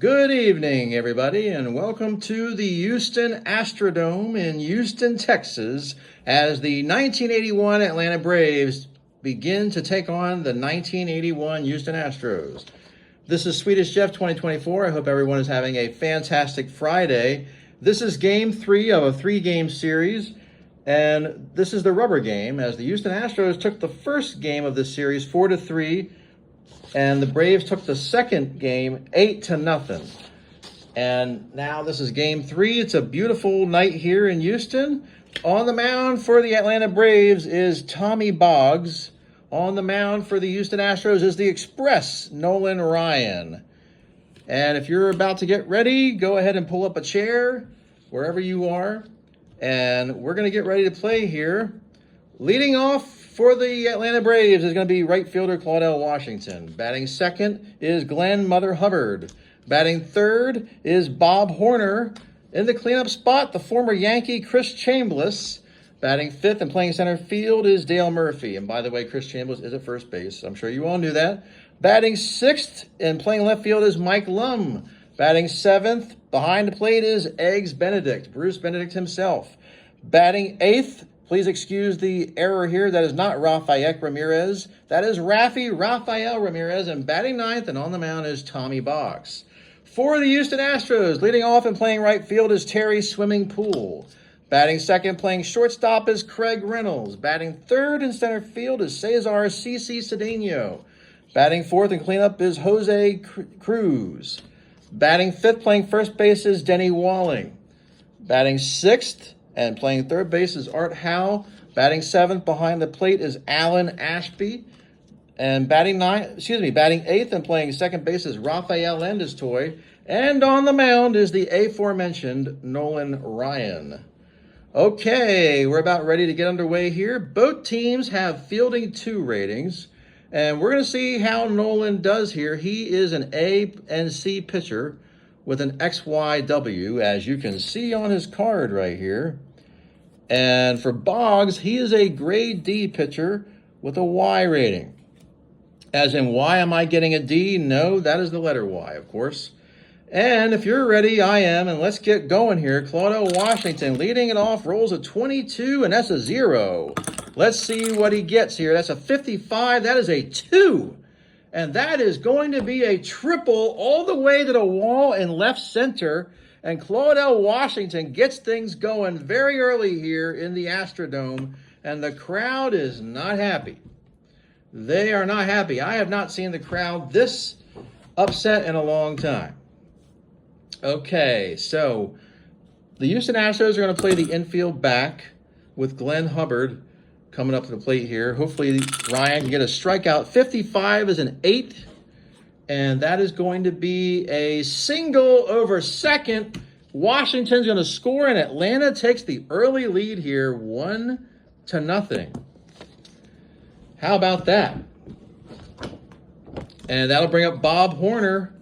Good evening, everybody, and welcome to the Houston Astrodome in Houston, Texas, as the 1981 Atlanta Braves begin to take on the 1981 Houston Astros. This is Swedish Jeff 2024. I hope everyone is having a fantastic Friday. This is game 3 of a 3-game series, and this is the rubber game, as the Houston Astros took the first game of this series 4-3, and the Braves took the second game 8-0. And now this is game 3. It's a beautiful night here in Houston. On the mound for the Atlanta Braves is Tommy Boggs. On the mound for the Houston Astros is the Express, Nolan Ryan. And if you're about to get ready, go ahead and pull up a chair wherever you are. And we're going to get ready to play here. Leading off for the Atlanta Braves is going to be right fielder Claudell Washington. Batting second is Glenn Mother Hubbard. Batting third is Bob Horner. In the cleanup spot, the former Yankee Chris Chambliss. Batting fifth and playing center field is Dale Murphy. And by the way, Chris Chambliss is at first base. I'm sure you all knew that. Batting sixth and playing left field is Mike Lum. Batting seventh, behind the plate is Eggs Benedict, Bruce Benedict himself. Batting eighth, please excuse the error here, that is not Rafael Ramirez. That is Rafael Ramirez. And batting ninth and on the mound is Tommy Boggs. For the Houston Astros, leading off and playing right field is Terry Swimming Pool. Batting second, playing shortstop is Craig Reynolds. Batting third in center field is Cesar C.C. Cedeno. Batting fourth and cleanup is Jose Cruz. Batting fifth, playing first base is Denny Walling. Batting sixth and playing third base is Art Howe. Batting seventh behind the plate is Alan Ashby. And batting eighth and playing second base is Rafael Landestoy. And on the mound is the aforementioned Nolan Ryan. Okay, we're about ready to get underway here. Both teams have fielding 2 ratings. And we're going to see how Nolan does here. He is an A and C pitcher with an XYW, as you can see on his card right here. And for Boggs, he is a grade D pitcher with a Y rating. As in, why am I getting a D? No, that is the letter Y, of course. And if you're ready, I am, and let's get going here. Claudell Washington leading it off, rolls a 22, and that's a 0. Let's see what he gets here. That's a 55, that is a 2. And that is going to be a triple all the way to the wall in left center. And Claudell Washington gets things going very early here in the Astrodome. And the crowd is not happy. They are not happy. I have not seen the crowd this upset in a long time. Okay, so the Houston Astros are going to play the infield back with Glenn Hubbard coming up to the plate here. Hopefully Ryan can get a strikeout. 55 is an 8. And that is going to be a single over second. Washington's going to score, and Atlanta takes the early lead here, 1-0. How about that? And that'll bring up Bob Horner,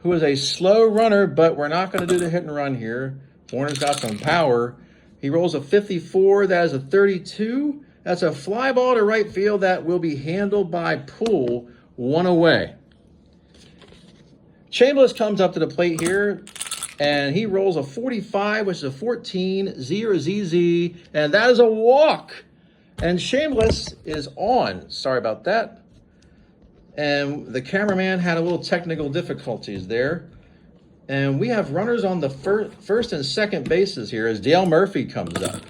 who is a slow runner, but we're not going to do the hit and run here. Horner's got some power. He rolls a 54. That is a 32. That's a fly ball to right field that will be handled by Poole, 1 away. Chambliss comes up to the plate here, and he rolls a 45, which is a 14, 0 ZZ, and that is a walk. And Chambliss is on. Sorry about that. And the cameraman had a little technical difficulties there. And we have runners on the first and second bases here as Dale Murphy comes up.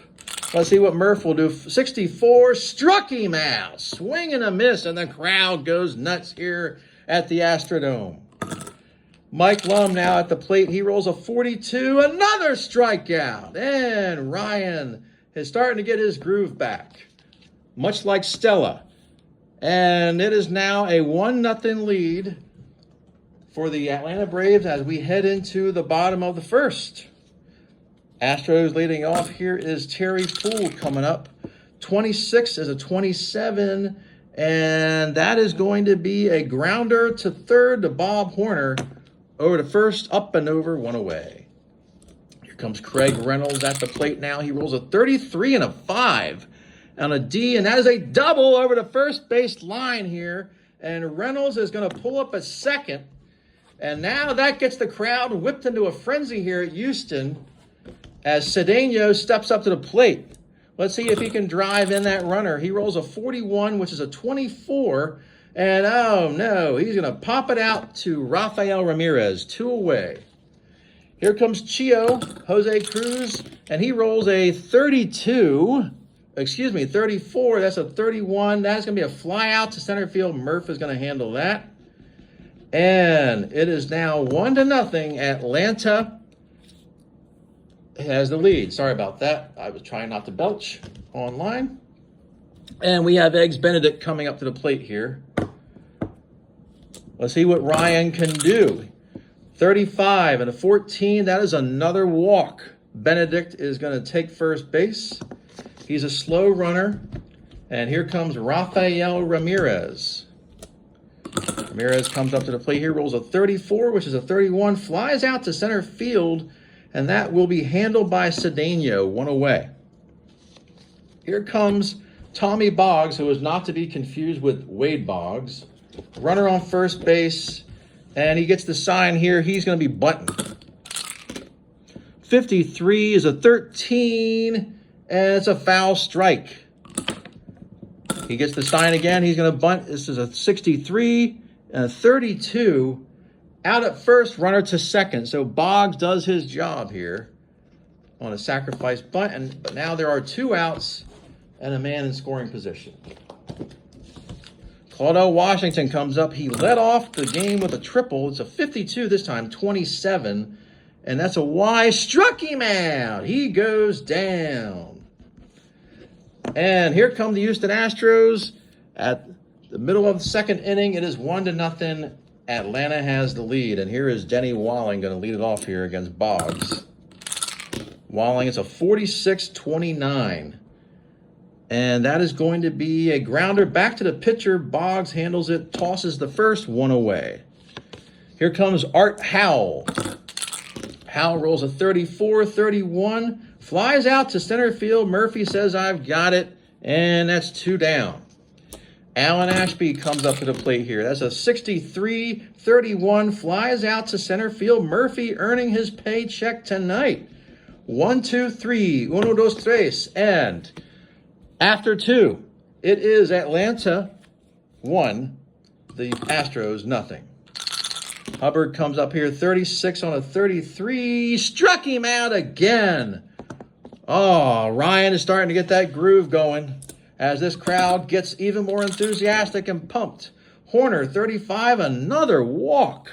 Let's see what Murph will do. 64, struck him out. Swing and a miss, and the crowd goes nuts here at the Astrodome. Mike Lum now at the plate. He rolls a 42, another strikeout. And Ryan is starting to get his groove back, much like Stella. And it is now a 1-0 lead for the Atlanta Braves as we head into the bottom of the first. Astros leading off here is Terry Poole coming up. 26 is a 27, and that is going to be a grounder to third to Bob Horner. Over to first, up and over, 1 away. Here comes Craig Reynolds at the plate now. He rolls a 33 and a 5 on a D, and that is a double over the first base line here. And Reynolds is going to pull up a second. And now that gets the crowd whipped into a frenzy here at Houston as Cedeno steps up to the plate. Let's see if he can drive in that runner. He rolls a 41, which is a 24. And oh no, he's going to pop it out to Rafael Ramirez, 2 away. Here comes Jose Cruz, and he rolls a 34. That's a 31. That's going to be a fly out to center field. Murph is going to handle that. And it is now 1-0. Atlanta has the lead. Sorry about that. I was trying not to belch online. And we have Eggs Benedict coming up to the plate here. Let's see what Ryan can do. 35 and a 14. That is another walk. Benedict is going to take first base. He's a slow runner. And here comes Rafael Ramirez. Ramirez comes up to the plate here, rolls a 34, which is a 31, flies out to center field, and that will be handled by Cedeno, 1 away. Here comes Tommy Boggs, who is not to be confused with Wade Boggs. Runner on first base, and he gets the sign here. He's going to be bunting. 53 is a 13, and it's a foul strike. He gets the sign again. He's going to bunt. This is a 63 and a 32. Out at first, runner to second. So Boggs does his job here on a sacrifice bunt. But now there are 2 outs and a man in scoring position. Claudio Washington comes up. He led off the game with a triple. It's a 52 this time, 27. And that's a Y. Struck him out. He goes down. And here come the Houston Astros at the middle of the second inning. It is 1-0. Atlanta has the lead. And here is Denny Walling going to lead it off here against Boggs. Walling, it's a 46-29. And that is going to be a grounder back to the pitcher. Boggs handles it, tosses the first, 1 away. Here comes Art Howell. Howell rolls a 34-31. Flies out to center field. Murphy says, I've got it. And that's 2 down. Alan Ashby comes up to the plate here. That's a 63-31. Flies out to center field. Murphy earning his paycheck tonight. 1, 2, 3. 1, 2, 3. And after 2, it is Atlanta 1, the Astros 0. Hubbard comes up here, 36 on a 33. Struck him out again. Oh, Ryan is starting to get that groove going as this crowd gets even more enthusiastic and pumped. Horner, 35, another walk.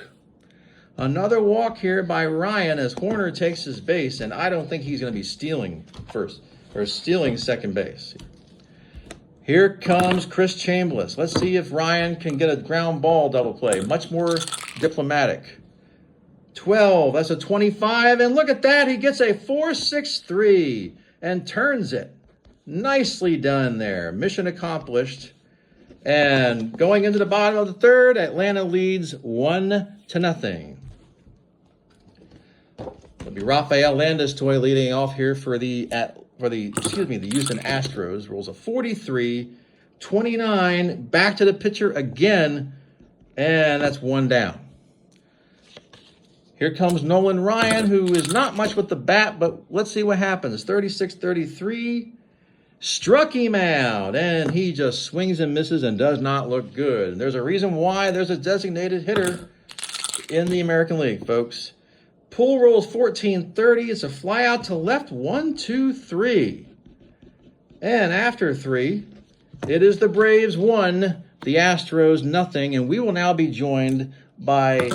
Another walk here by Ryan as Horner takes his base, and I don't think he's going to be stealing first or stealing second base. Here comes Chris Chambliss. Let's see if Ryan can get a ground ball double play. Much more diplomatic. 12, that's a 25, and look at that. He gets a 4.63 and turns it. Nicely done there. Mission accomplished. And going into the bottom of the third, Atlanta leads 1-0. It'll be Rafael Landestoy leading off here for the Houston Astros. Rolls a 43-29. Back to the pitcher again, and that's 1 down. Here comes Nolan Ryan, who is not much with the bat, but let's see what happens. 36-33. Struck him out, and he just swings and misses and does not look good. And there's a reason why there's a designated hitter in the American League, folks. Pull rolls 14-30. It's a fly out to left. 1, 2, 3. And after 3, it is the Braves 1, the Astros 0. And we will now be joined by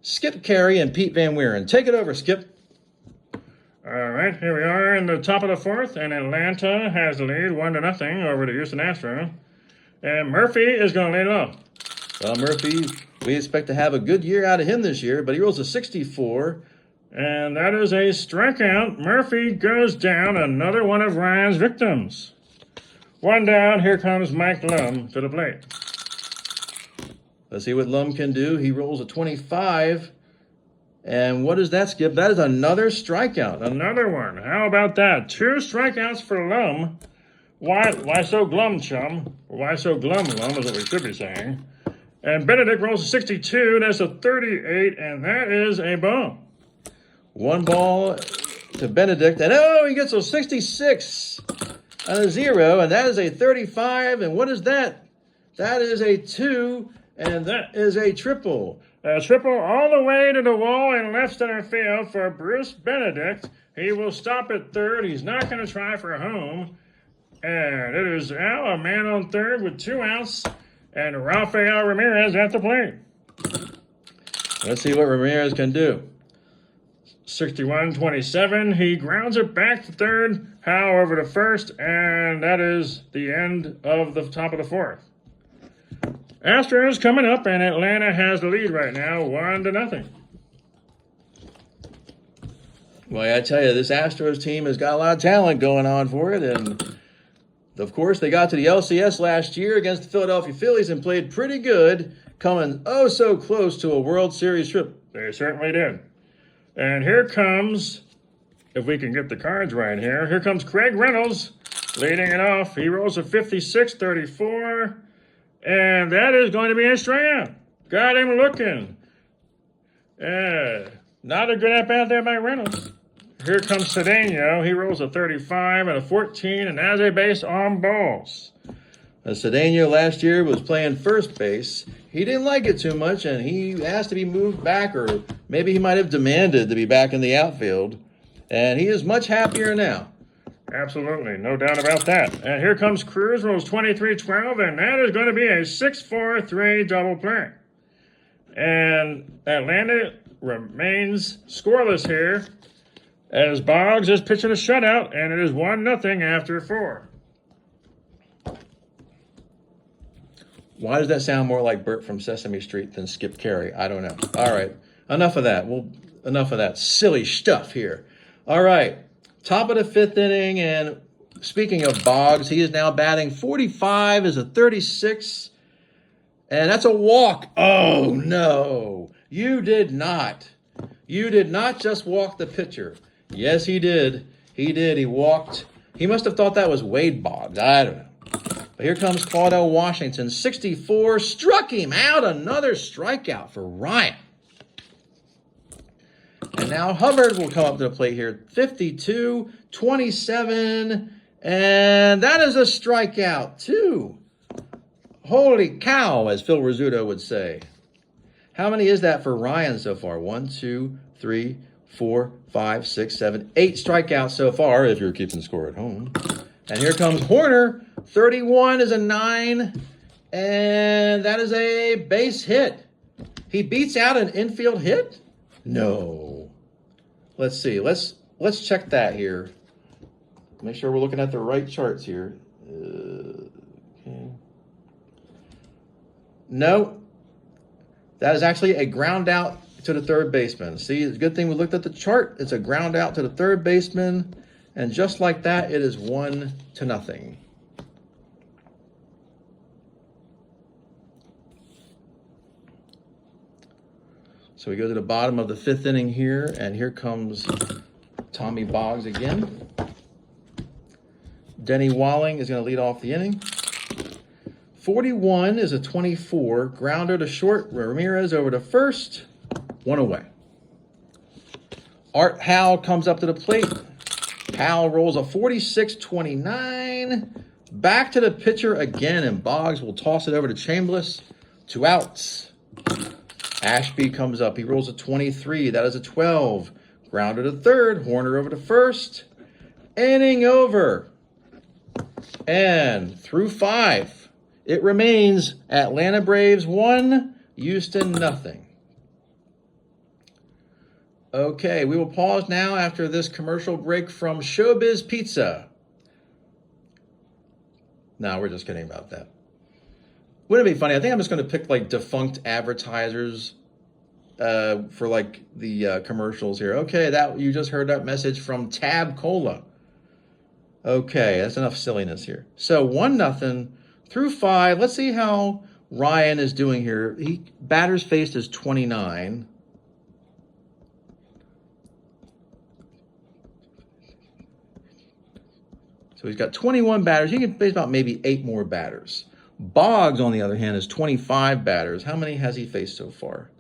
Skip Carey and Pete Van Wieren. Take it over, Skip. All right, here we are in the top of the fourth, and Atlanta has the lead 1-0 over the Houston Astros. And Murphy is going to lead it off. Well, Murphy, we expect to have a good year out of him this year, but he rolls a 64. And that is a strikeout. Murphy goes down, another one of Ryan's victims. 1 down, here comes Mike Lum to the plate. Let's see what Lum can do. He rolls a 25. And what is that, Skip? That is another strikeout. Another one. How about that? 2 strikeouts for Lum. Why so glum, chum? Why so glum, Lum, is what we should be saying. And Benedict rolls a 62. That's a 38, and that is a ball. One ball to Benedict, and he gets a 66 and a 0, and that is a 35. And what is that? That is a 2, and that is a triple. A triple all the way to the wall in left center field for Bruce Benedict. He will stop at third. He's not going to try for home. And it is now a man on third with 2 outs, and Rafael Ramirez at the plate. Let's see what Ramirez can do. 61-27. He grounds it back to third, Howe over to first, and that is the end of the top of the fourth. Astros coming up, and Atlanta has the lead right now, 1-0. Well, I tell you, this Astros team has got a lot of talent going on for it, and of course, they got to the LCS last year against the Philadelphia Phillies and played pretty good, coming so close to a World Series trip. They certainly did. And here comes, if we can get the cards right here comes Craig Reynolds leading it off. He rolls a 56-34, and that is going to be a strikeout. Got him looking. Not a good at-bat there by Reynolds. Here comes Cedeno. He rolls a 35 and a 14, and has a base on balls. Cedeno last year was playing first base. He didn't like it too much, and he asked to be moved back, or maybe he might have demanded to be back in the outfield. And he is much happier now. Absolutely, no doubt about that. And here comes Cruz, rolls 23-12, and that is going to be a 6-4-3 double play. And Atlanta remains scoreless here, as Boggs is pitching a shutout, and it is 1-0 after 4. Why does that sound more like Bert from Sesame Street than Skip Carey? I don't know. All right, enough of that. Enough of that silly stuff here. All right, top of the 5th inning, and speaking of Boggs, he is now batting 45 as a 36, and that's a walk. Oh, no. You did not. You did not just walk the pitcher. Yes, he did. He did. He walked. He must have thought that was Wade Boggs. I don't know. But here comes Claudel Washington, 64, struck him out. Another strikeout for Ryan. And now Hubbard will come up to the plate here, 52, 27, and that is a strikeout too. Holy cow, as Phil Rizzuto would say. How many is that for Ryan so far? 1, 2, 3, 4, 5, 6, 7, 8 strikeouts so far, if you're keeping score at home. And here comes Horner. 31 is a 9, and that is a base hit. He beats out an infield hit? No. Let's see. Let's check that here. Make sure we're looking at the right charts here. Okay. No. That is actually a ground out to the third baseman. See, it's a good thing we looked at the chart. It's a ground out to the third baseman, and just like that, it is 1-0. So we go to the bottom of the 5th inning here, and here comes Tommy Boggs again. Denny Walling is going to lead off the inning. 41 is a 24, grounder to short, Ramirez over to first, 1 away. Art Howe comes up to the plate. Howe rolls a 46-29, back to the pitcher again, and Boggs will toss it over to Chambliss. 2 outs. Ashby comes up. He rolls a 23. That is a 12. Grounder to third. Horner over to first. Inning over. And through 5, it remains Atlanta Braves 1, Houston 0. Okay, we will pause now after this commercial break from Showbiz Pizza. No, we're just kidding about that. Wouldn't it be funny? I think I'm just going to pick like defunct advertisers for like the commercials here. Okay, that you just heard that message from Tab Cola. Okay, that's enough silliness here. So 1-0 through 5. Let's see how Ryan is doing here. Batters faced is 29. So he's got 21 batters. He can face about maybe 8 more batters. Boggs, on the other hand, is 25 batters. How many has he faced so far?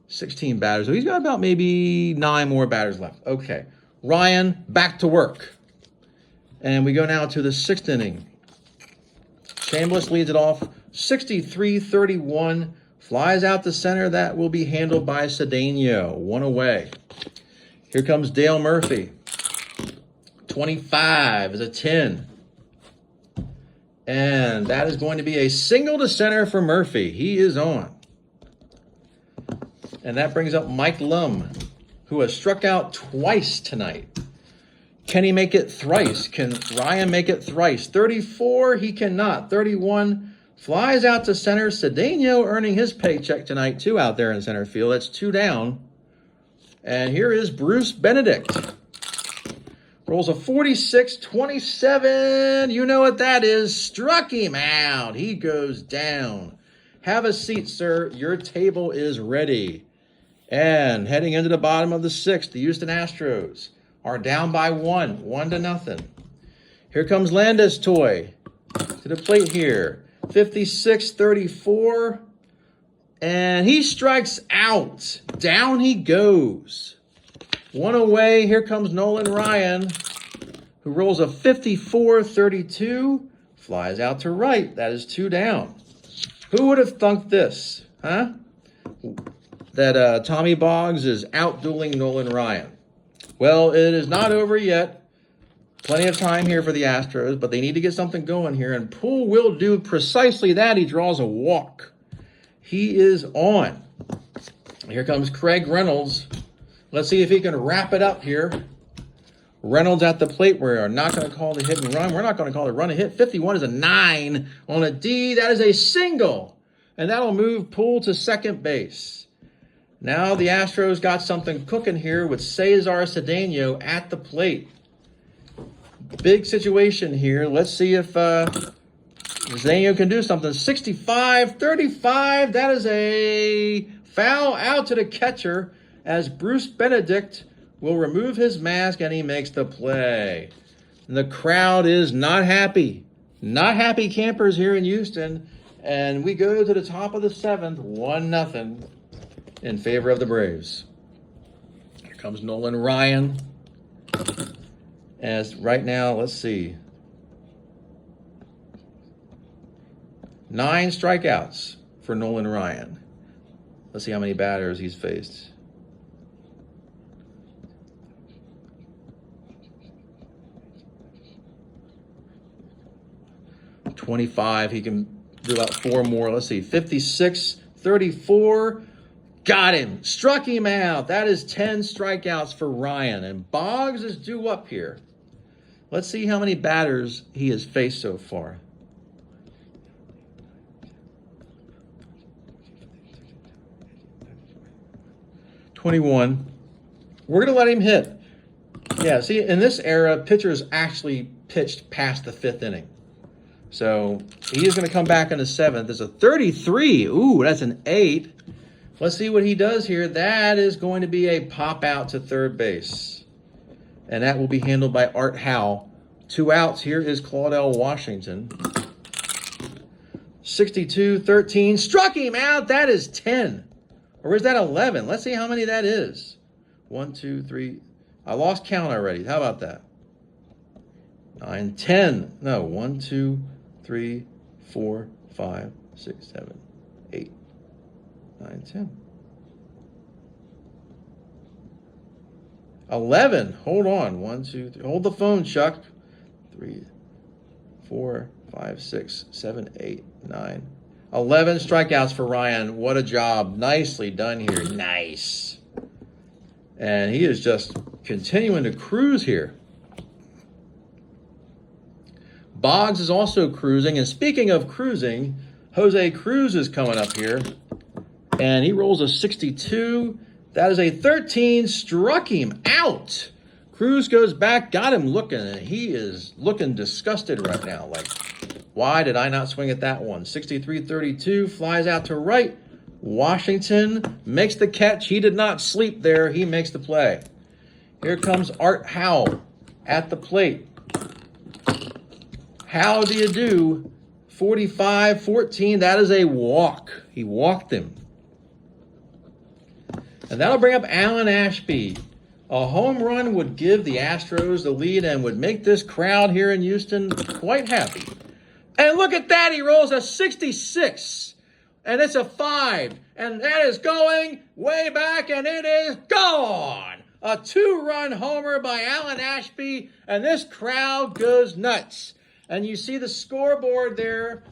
$16 batters. So he's got about maybe 9 more batters left. Okay. Ryan, back to work. And we go now to the 6th inning. Chambliss leads it off 63-31. Flies out to center. That will be handled by Cedeno. 1 away. Here comes Dale Murphy. 25 is a 10. And that is going to be a single to center for Murphy. He is on. And that brings up Mike Lum, who has struck out twice tonight. Can he make it thrice? Can Ryan make it thrice? 34, he cannot. 31, flies out to center. Cedeno earning his paycheck tonight, too, out there in center field. That's 2 down. And here is Bruce Benedict. Rolls a 46-27. You know what that is. Struck him out. He goes down. Have a seat, sir. Your table is ready. And heading into the bottom of the 6th, the Houston Astros are down by 1-0. Here comes Landis Toy to the plate here. 56-34. And he strikes out. Down he goes. 1 away. Here comes Nolan Ryan, who rolls a 54-32. Flies out to right. That is 2 down. Who would have thunk this, huh? That Tommy Boggs is out-dueling Nolan Ryan. Well, it is not over yet. Plenty of time here for the Astros, but they need to get something going here, and Poole will do precisely that. He draws a walk. He is on. Here comes Craig Reynolds. Let's see if he can wrap it up here. Reynolds at the plate. We are not going to call the hit and run. We're not going to call the run a hit. 51 is a 9 on a D. That is a single, and that'll move Poole to second base. Now the Astros got something cooking here with Cesar Cedeno at the plate. Big situation here. Let's see if Cedeno can do something. 65-35. That is a foul out to the catcher as Bruce Benedict will remove his mask and he makes the play. And the crowd is not happy. Not happy campers here in Houston. And we go to the top of the 7th, 1-0. In favor of the Braves. Here comes Nolan Ryan. As right now, let's see. 9 strikeouts for Nolan Ryan. Let's see how many batters he's faced. .25. He can do about 4 more. Let's see. 56-34. Got him. Struck him out. That is 10 strikeouts for Ryan. And Boggs is due up here. Let's see how many batters he has faced so far. 21. We're going to let him hit. Yeah, see, in this era, pitchers actually pitched past the 5th inning. So he is going to come back in the 7th. There's a 33. Ooh, that's an 8. Let's see what he does here. That is going to be a pop out to third base. And that will be handled by Art Howe. 2 outs. Here is Claudel Washington. 62-13. Struck him out. That is 10. Or is that 11? Let's see how many that is. 1, 2, 3. I lost count already. How about that? 9, 10. No, 1, 2, 3, 4, 5, 6, 7, 8. 9, 10. 11. Hold on. 1, 2, 3. Hold the phone, Chuck. 3, 4, 5, 6, 7, 8, 9. 11 strikeouts for Ryan. What a job. Nicely done here. Nice. And he is just continuing to cruise here. Boggs is also cruising. And speaking of cruising, Jose Cruz is coming up here. And he rolls a 62. That is a 13. Struck him out. Cruz goes back, got him looking, and he is looking disgusted right now. Like, why did I not swing at that one? 63-32, flies out to right. Washington makes the catch. He did not sleep there. He makes the play. Here comes Art Howell at the plate. How do you do? 45-14. That is a walk. He walked him. And that'll bring up Alan Ashby. A home run would give the Astros the lead and would make this crowd here in Houston quite happy. And look at that. He rolls a 66. And it's a 5. And that is going way back, and it is gone. A 2-run homer by Alan Ashby, and this crowd goes nuts. And you see the scoreboard there.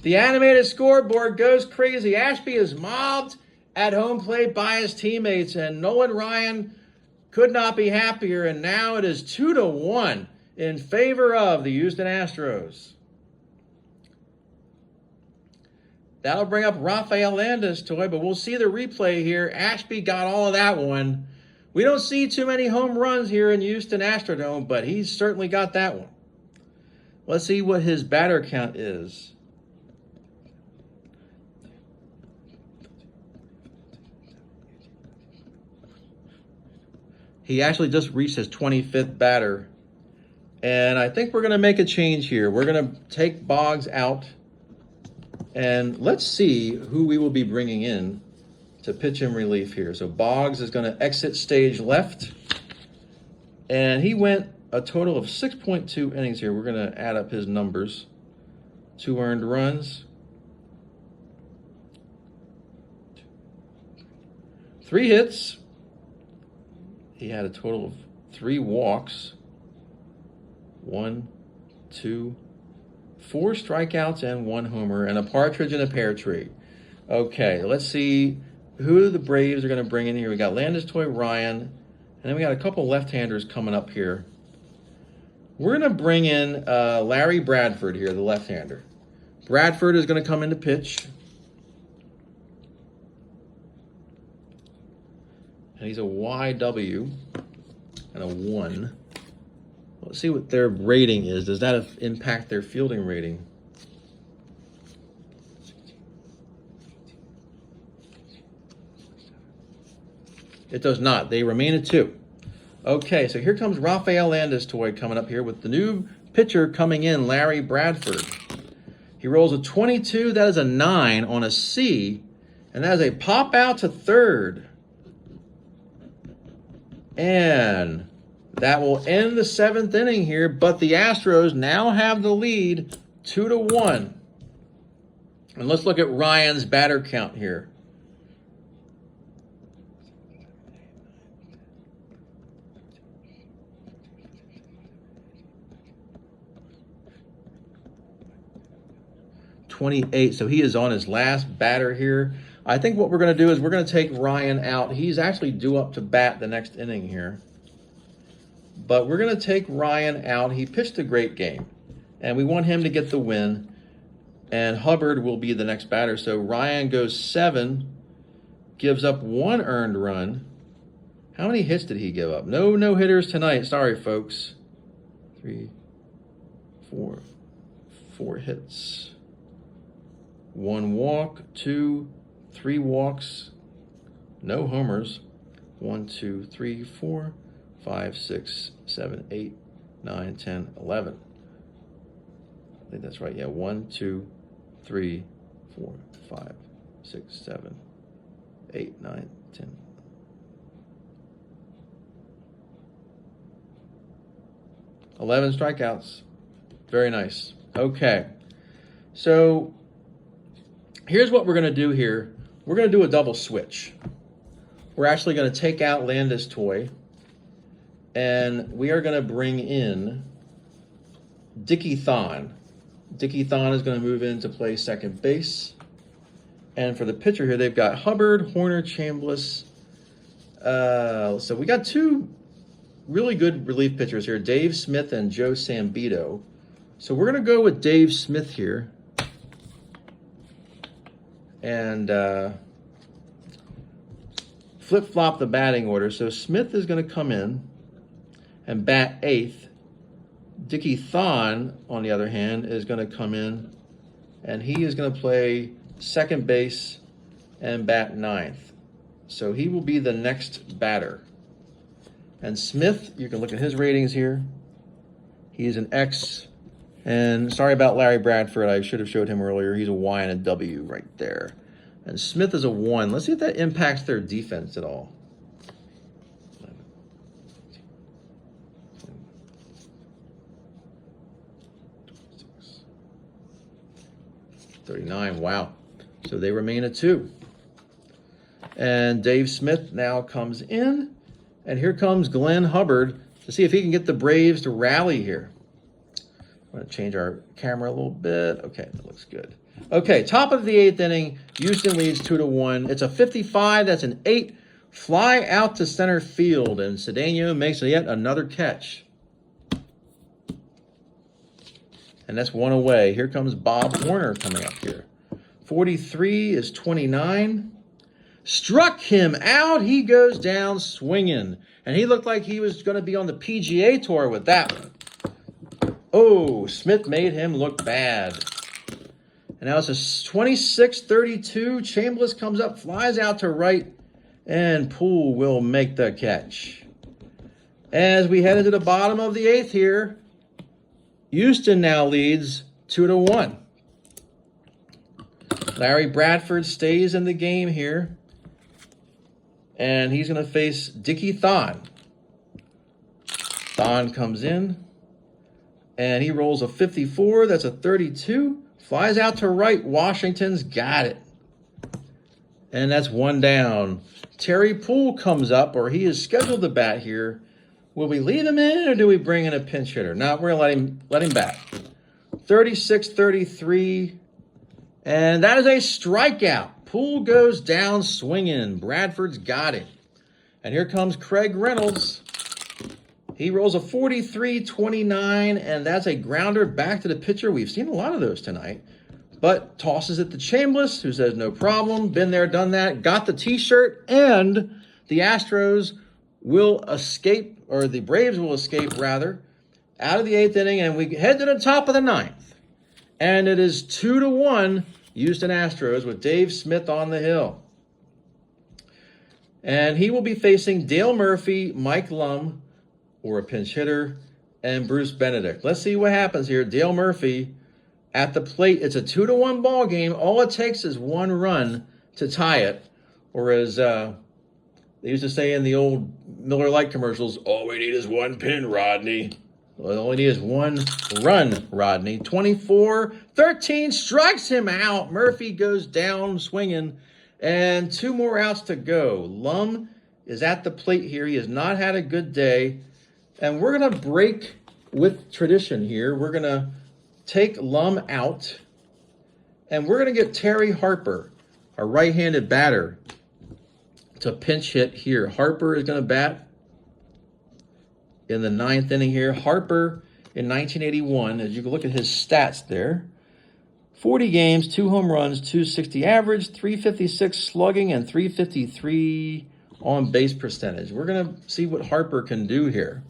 The animated scoreboard goes crazy. Ashby is mobbed at home plate by his teammates, and Nolan Ryan could not be happier. And now it is 2-1 in favor of the Houston Astros. That'll bring up Rafael Landis-Toy, but we'll see the replay here. Ashby got all of that one. We don't see too many home runs here in Houston Astrodome, but he's certainly got that one. Let's see what his batter count is. He actually just reached his 25th batter. And I think we're going to make a change here. We're going to take Boggs out. And let's see who we will be bringing in to pitch in relief here. So Boggs is going to exit stage left. And he went a total of 6.2 innings here. We're going to add up his numbers. 2 earned runs. 3 hits. He had a total of 3 walks. 1, 2, 4 strikeouts and 1 homer, and a partridge in a pear tree. Okay, let's see who the Braves are going to bring in here. We got Landis-Toy, Ryan, and then we got a couple left-handers coming up here. We're going to bring in Larry Bradford here, the left-hander. Bradford is going to come in to pitch. And he's a YW and a 1. Let's see what their rating is. Does that impact their fielding rating? It does not. They remain at 2. Okay, so here comes Rafael Landis-Toy coming up here with the new pitcher coming in, Larry Bradford. He rolls a 22. That is a 9 on a C. And that is a pop out to third. And that will end the 7th inning here, but the Astros now have the lead 2-1. And let's look at Ryan's batter count here. .28, so he is on his last batter here. I think what we're going to do is we're going to take Ryan out. He's actually due up to bat the next inning here. But we're going to take Ryan out. He pitched a great game, and we want him to get the win. And Hubbard will be the next batter. So Ryan goes 7, gives up 1 earned run. How many hits did he give up? No hitters tonight. Sorry, folks. 3, 4 hits. 1 walk, 2, 3 walks, no homers. 1, 2, 3, 4, 5, 6, 7, 8, 9, 10, 11. I think that's right. Yeah, 1, 2, 3, 4, 5, 6, 7, 8, 9, 10. $11 strikeouts. Very nice. Okay. So here's what we're going to do here. We're going to do a double switch. We're actually going to take out Landis-Toy, and we are going to bring in Dickie Thon. Dickie Thon is going to move in to play second base. And for the pitcher here, they've got Hubbard, Horner, Chambliss. So we got 2 really good relief pitchers here, Dave Smith and Joe Sambito. So we're going to go with Dave Smith here. And flip-flop the batting order. So Smith is going to come in and bat 8th. Dickie Thon, on the other hand, is going to come in, and he is going to play second base and bat ninth. So he will be the next batter. And Smith, you can look at his ratings here. He's an X. And sorry about Larry Bradford. I should have showed him earlier. He's a Y and a W right there. And Smith is a 1. Let's see if that impacts their defense at all. 39. Wow. So they remain a 2. And Dave Smith now comes in. And here comes Glenn Hubbard to see if he can get the Braves to rally here. I'm going to change our camera a little bit. Okay, that looks good. Okay, top of the 8th inning. Houston leads 2-1. It's a 55. That's an 8. Fly out to center field. And Cedeno makes yet another catch. And that's 1 away. Here comes Bob Warner coming up here. 43 is 29. Struck him out. He goes down swinging. And he looked like he was going to be on the PGA Tour with that one. Oh, Smith made him look bad. And now it's a 26-32. Chambliss comes up, flies out to right, and Poole will make the catch. As we head into the bottom of the 8th here, Houston now leads 2-1. Larry Bradford stays in the game here. And he's going to face Dickie Thon. Thon comes in. And he rolls a 54. That's a 32. Flies out to right. Washington's got it. And that's 1 down. Terry Poole comes up, or he is scheduled to bat here. Will we leave him in, or do we bring in a pinch hitter? No, we're going to let him bat. 36-33. And that is a strikeout. Poole goes down swinging. Bradford's got it. And here comes Craig Reynolds. He rolls a 43-29, and that's a grounder back to the pitcher. We've seen a lot of those tonight. But tosses it to Chambliss, who says no problem. Been there, done that. Got the T-shirt, and the Astros will escape, or the Braves will escape, rather, out of the 8th inning, and we head to the top of the 9th. And it is 2-1 Houston Astros with Dave Smith on the hill. And he will be facing Dale Murphy, Mike Lum, or a pinch hitter, and Bruce Benedict. Let's see what happens here. Dale Murphy at the plate. It's a 2-1 ball game. All it takes is 1 run to tie it. Or as they used to say in the old Miller Lite commercials, all we need is 1 pin, Rodney. Well, all we need is 1 run, Rodney. 24-13 strikes him out. Murphy goes down swinging, and 2 more outs to go. Lum is at the plate here. He has not had a good day. And we're going to break with tradition here. We're going to take Lum out, and we're going to get Terry Harper, a right-handed batter, to pinch hit here. Harper is going to bat in the 9th inning here. Harper in 1981, as you can look at his stats there, 40 games, 2 home runs, 260 average, 356 slugging, and 353 on base percentage. We're going to see what Harper can do here.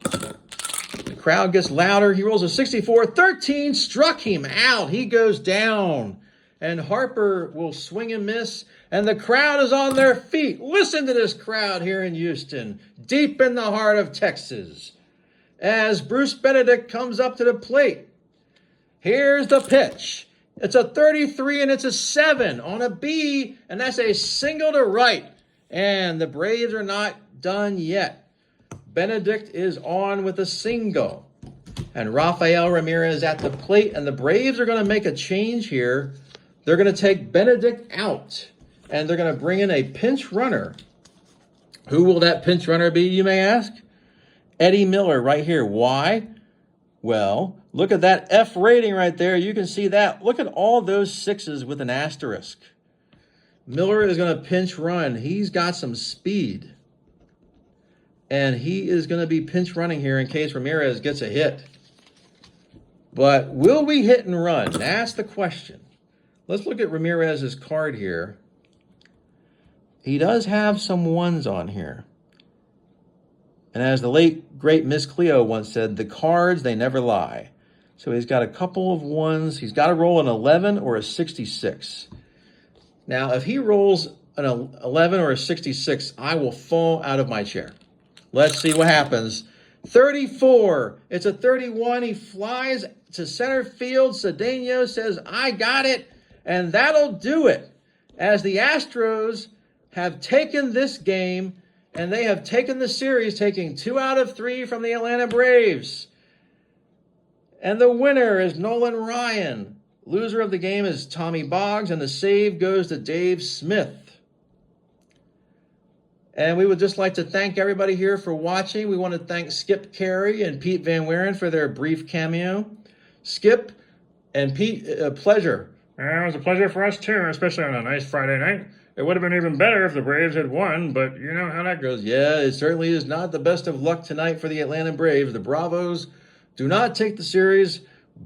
The crowd gets louder. He rolls a 64-13, struck him out. He goes down, and Harper will swing and miss, and the crowd is on their feet. Listen to this crowd here in Houston, deep in the heart of Texas, as Bruce Benedict comes up to the plate. Here's the pitch. It's a 33, and it's a 7 on a B, and that's a single to right. And the Braves are not done yet. Benedict is on with a single. And Rafael Ramirez at the plate, and the Braves are going to make a change here. They're going to take Benedict out, and they're going to bring in a pinch runner. Who will that pinch runner be, you may ask? Eddie Miller right here. Why? Well, look at that F rating right there. You can see that. Look at all those 6s with an asterisk. Miller is going to pinch run. He's got some speed. And he is going to be pinch running here in case Ramirez gets a hit. But will we hit and run? That's the question. Let's look at Ramirez's card here. He does have some 1s on here. And as the late, great Miss Cleo once said, the cards, they never lie. So he's got a couple of 1s. He's got to roll an 11 or a 66. Now, if he rolls an 11 or a 66, I will fall out of my chair. Let's see what happens. 34. It's a 31. He flies to center field. Cedeno says, I got it. And that'll do it. As the Astros have taken this game, and they have taken the series, taking 2 out of 3 from the Atlanta Braves. And the winner is Nolan Ryan. Loser of the game is Tommy Boggs, and the save goes to Dave Smith. And we would just like to thank everybody here for watching. We want to thank Skip Carey and Pete Van Wieren for their brief cameo. Skip and Pete, a pleasure. It was a pleasure for us too, especially on a nice Friday night. It would have been even better if the Braves had won, but you know how that goes. Yeah, it certainly is not the best of luck tonight for the Atlanta Braves. The Bravos do not take the series,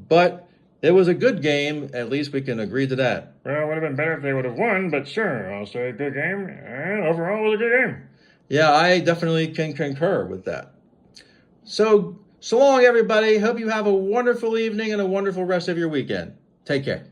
but it was a good game. At least we can agree to that. Well, it would have been better if they would have won, but sure, I'll say a good game, and overall it was a good game. Yeah, I definitely can concur with that. So long, everybody. Hope you have a wonderful evening and a wonderful rest of your weekend. Take care.